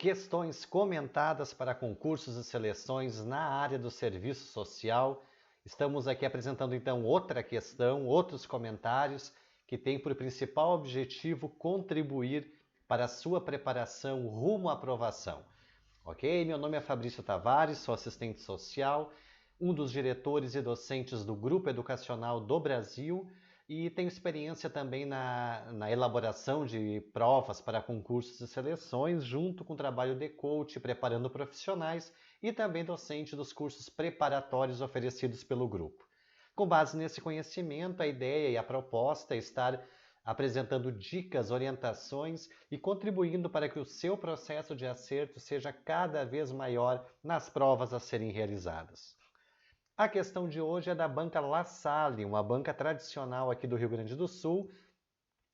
Questões comentadas para concursos e seleções na área do serviço social. Estamos aqui apresentando então outra questão, outros comentários que têm por principal objetivo contribuir para a sua preparação rumo à aprovação. Ok? Meu nome é Fabrício Tavares, sou assistente social, um dos diretores e docentes do Grupo Educacional do Brasil e tenho experiência também na elaboração de provas para concursos e seleções, junto com o trabalho de coach, preparando profissionais e também docente dos cursos preparatórios oferecidos pelo grupo. Com base nesse conhecimento, a ideia e a proposta é estar apresentando dicas, orientações e contribuindo para que o seu processo de acerto seja cada vez maior nas provas a serem realizadas. A questão de hoje é da banca La Salle, uma banca tradicional aqui do Rio Grande do Sul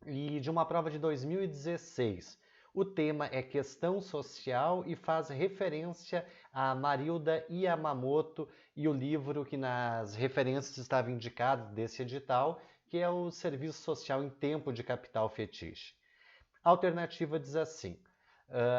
e de uma prova de 2016. O tema é questão social e faz referência a Marilda Yamamoto e o livro que nas referências estava indicado desse edital, que é o Serviço Social em Tempo de Capital Fetiche. A alternativa diz assim: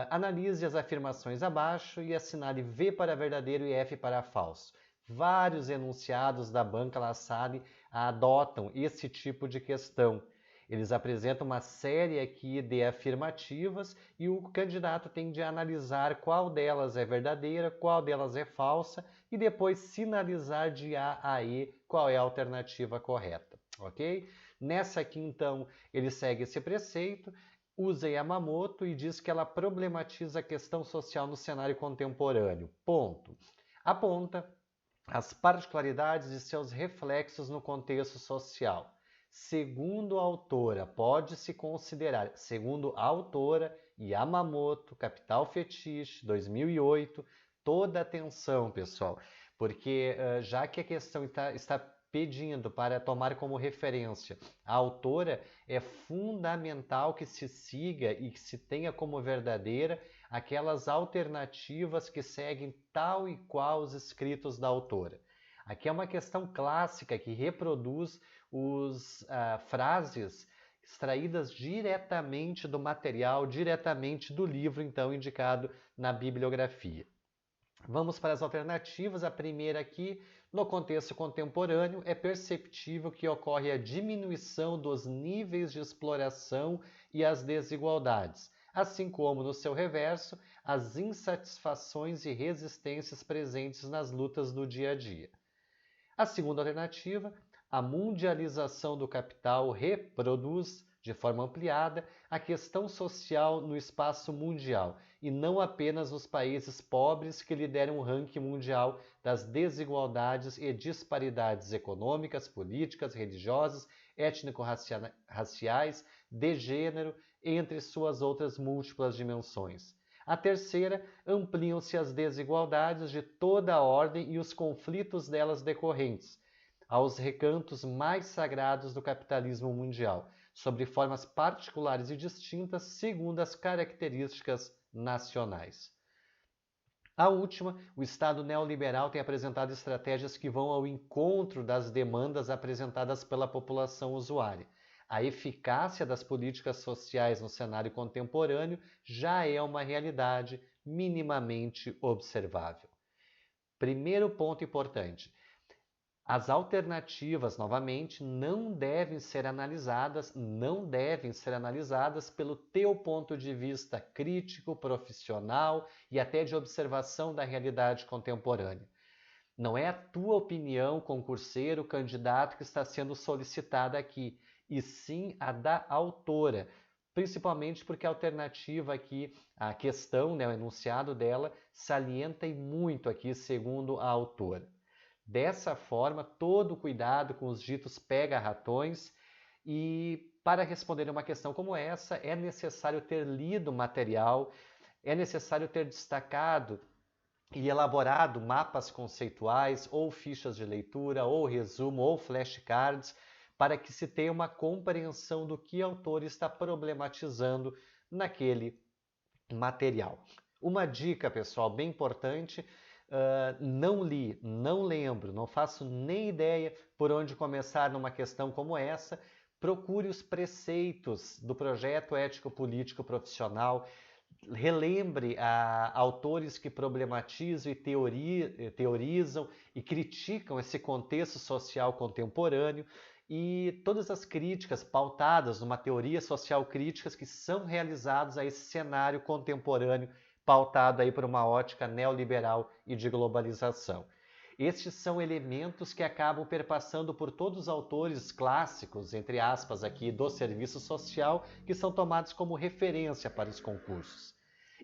analise as afirmações abaixo e assinale V para verdadeiro e F para falso. Vários enunciados da banca La Salle adotam esse tipo de questão. Eles apresentam uma série aqui de afirmativas e o candidato tem de analisar qual delas é verdadeira, qual delas é falsa e depois sinalizar de A a E qual é a alternativa correta, ok? Nessa aqui, então, ele segue esse preceito, usa Yamamoto e diz que ela problematiza a questão social no cenário contemporâneo. Ponto. Aponta as particularidades e seus reflexos no contexto social. Segundo a autora, pode-se considerar, segundo a autora Yamamoto, Capital Fetiche, 2008, toda atenção, pessoal, porque já que a questão está pedindo para tomar como referência a autora, é fundamental que se siga e que se tenha como verdadeira aquelas alternativas que seguem tal e qual os escritos da autora. Aqui é uma questão clássica que reproduz frases extraídas diretamente do material, diretamente do livro, então, indicado na bibliografia. Vamos para as alternativas. A primeira aqui, no contexto contemporâneo, é perceptível que ocorre a diminuição dos níveis de exploração e as desigualdades, assim como, no seu reverso, as insatisfações e resistências presentes nas lutas do dia a dia. A segunda alternativa, a mundialização do capital reproduz, de forma ampliada, a questão social no espaço mundial, e não apenas nos países pobres que lideram o ranking mundial das desigualdades e disparidades econômicas, políticas, religiosas, étnico-raciais, de gênero, entre suas outras múltiplas dimensões. A terceira, ampliam-se as desigualdades de toda a ordem e os conflitos delas decorrentes, aos recantos mais sagrados do capitalismo mundial, sobre formas particulares e distintas segundo as características nacionais. A última, o Estado neoliberal tem apresentado estratégias que vão ao encontro das demandas apresentadas pela população usuária. A eficácia das políticas sociais no cenário contemporâneo já é uma realidade minimamente observável. Primeiro ponto importante: as alternativas, novamente, não devem ser analisadas pelo teu ponto de vista crítico, profissional e até de observação da realidade contemporânea. Não é a tua opinião, concurseiro, candidato, que está sendo solicitada aqui, e sim a da autora, principalmente porque a alternativa aqui, a questão, o enunciado dela, salienta e muito aqui, segundo a autora. Dessa forma, todo cuidado com os ditos pega-ratões, e para responder a uma questão como essa, é necessário ter lido o material, é necessário ter destacado e elaborado mapas conceituais, ou fichas de leitura, ou resumo, ou flashcards, para que se tenha uma compreensão do que o autor está problematizando naquele material. Uma dica, pessoal, bem importante: não li, não lembro, não faço nem ideia por onde começar numa questão como essa. Procure os preceitos do projeto ético-político profissional, relembre autores que problematizam e teorizam e criticam esse contexto social contemporâneo e todas as críticas pautadas numa teoria social críticas que são realizadas a esse cenário contemporâneo pautado aí por uma ótica neoliberal e de globalização. Estes são elementos que acabam perpassando por todos os autores clássicos, entre aspas, aqui do serviço social, que são tomados como referência para os concursos.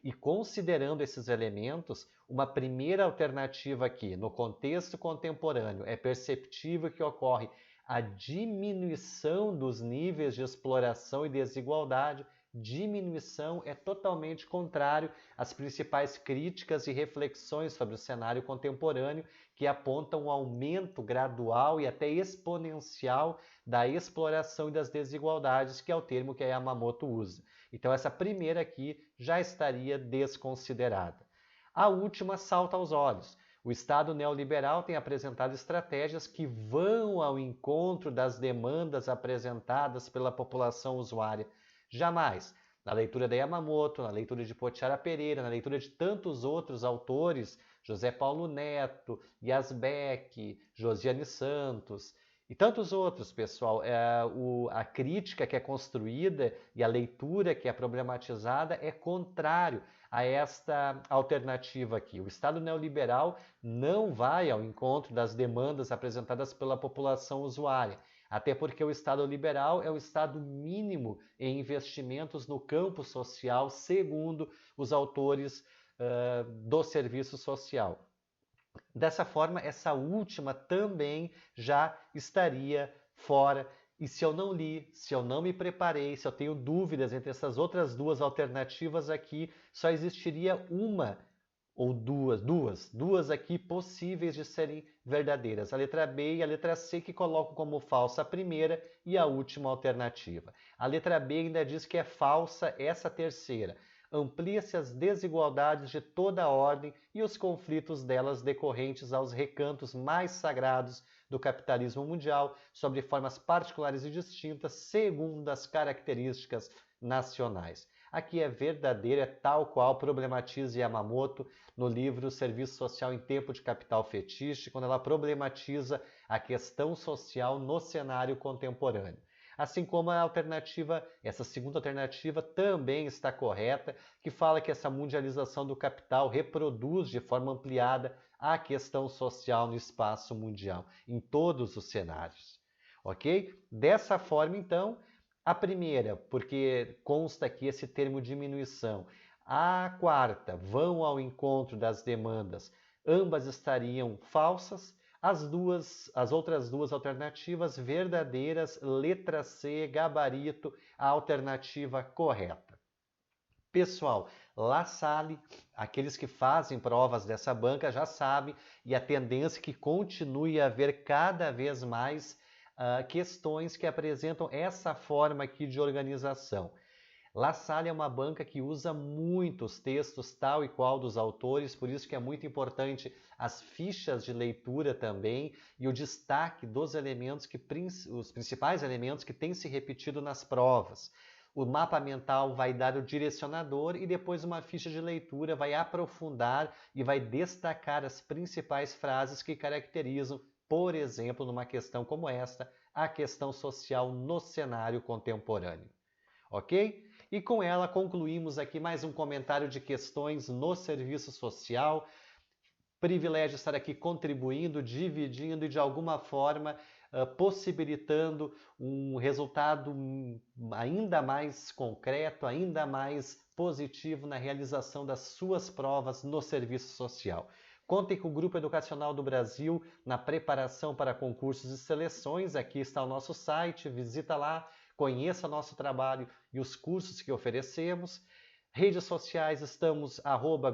E considerando esses elementos, uma primeira alternativa aqui, no contexto contemporâneo, é perceptível que ocorre a diminuição dos níveis de exploração e desigualdade. Diminuição é totalmente contrário às principais críticas e reflexões sobre o cenário contemporâneo que apontam um aumento gradual e até exponencial da exploração e das desigualdades, que é o termo que a Yamamoto usa. Então essa primeira aqui já estaria desconsiderada. A última salta aos olhos. O Estado neoliberal tem apresentado estratégias que vão ao encontro das demandas apresentadas pela população usuária. Jamais, na leitura da Yamamoto, na leitura de Potiara Pereira, na leitura de tantos outros autores, José Paulo Neto, Yazbek, Josiane Santos e tantos outros, pessoal, a crítica que é construída e a leitura que é problematizada é contrário a esta alternativa aqui. O Estado neoliberal não vai ao encontro das demandas apresentadas pela população usuária. Até porque o Estado liberal é o Estado mínimo em investimentos no campo social, segundo os autores do serviço social. Dessa forma, essa última também já estaria fora. E se eu não li, se eu não me preparei, se eu tenho dúvidas entre essas outras duas alternativas aqui, só existiria uma ou duas aqui possíveis de serem verdadeiras. A letra B e a letra C que colocam como falsa a primeira e a última alternativa. A letra B ainda diz que é falsa essa terceira. Amplia-se as desigualdades de toda a ordem e os conflitos delas decorrentes aos recantos mais sagrados do capitalismo mundial, sobre formas particulares e distintas, segundo as características nacionais. Aqui é verdadeiro, é tal qual problematiza Yamamoto no livro Serviço Social em Tempo de Capital Fetiche, quando ela problematiza a questão social no cenário contemporâneo. Assim como a alternativa, essa segunda alternativa também está correta, que fala que essa mundialização do capital reproduz de forma ampliada a questão social no espaço mundial, em todos os cenários. Ok? Dessa forma, então, a primeira, porque consta aqui esse termo diminuição. A quarta, vão ao encontro das demandas. Ambas estariam falsas. As outras duas alternativas verdadeiras, letra C, gabarito, a alternativa correta. Pessoal, La Salle, aqueles que fazem provas dessa banca já sabem, e a tendência é que continue a haver cada vez mais questões que apresentam essa forma aqui de organização. La Salle é uma banca que usa muitos textos tal e qual dos autores, por isso que é muito importante as fichas de leitura também e o destaque dos elementos, os principais elementos que têm se repetido nas provas. O mapa mental vai dar o direcionador e depois uma ficha de leitura vai aprofundar e vai destacar as principais frases que caracterizam, por exemplo, numa questão como esta, a questão social no cenário contemporâneo. Ok? E com ela concluímos aqui mais um comentário de questões no serviço social. Privilégio estar aqui contribuindo, dividindo e de alguma forma possibilitando um resultado ainda mais concreto, ainda mais positivo na realização das suas provas no serviço social. Contem com o Grupo Educacional do Brasil na preparação para concursos e seleções. Aqui está o nosso site, visita lá. Conheça nosso trabalho e os cursos que oferecemos. Redes sociais, estamos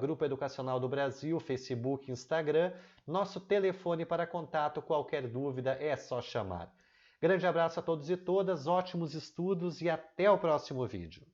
@Grupo Educacional do Brasil, Facebook, Instagram. Nosso telefone para contato, qualquer dúvida é só chamar. Grande abraço a todos e todas, ótimos estudos e até o próximo vídeo.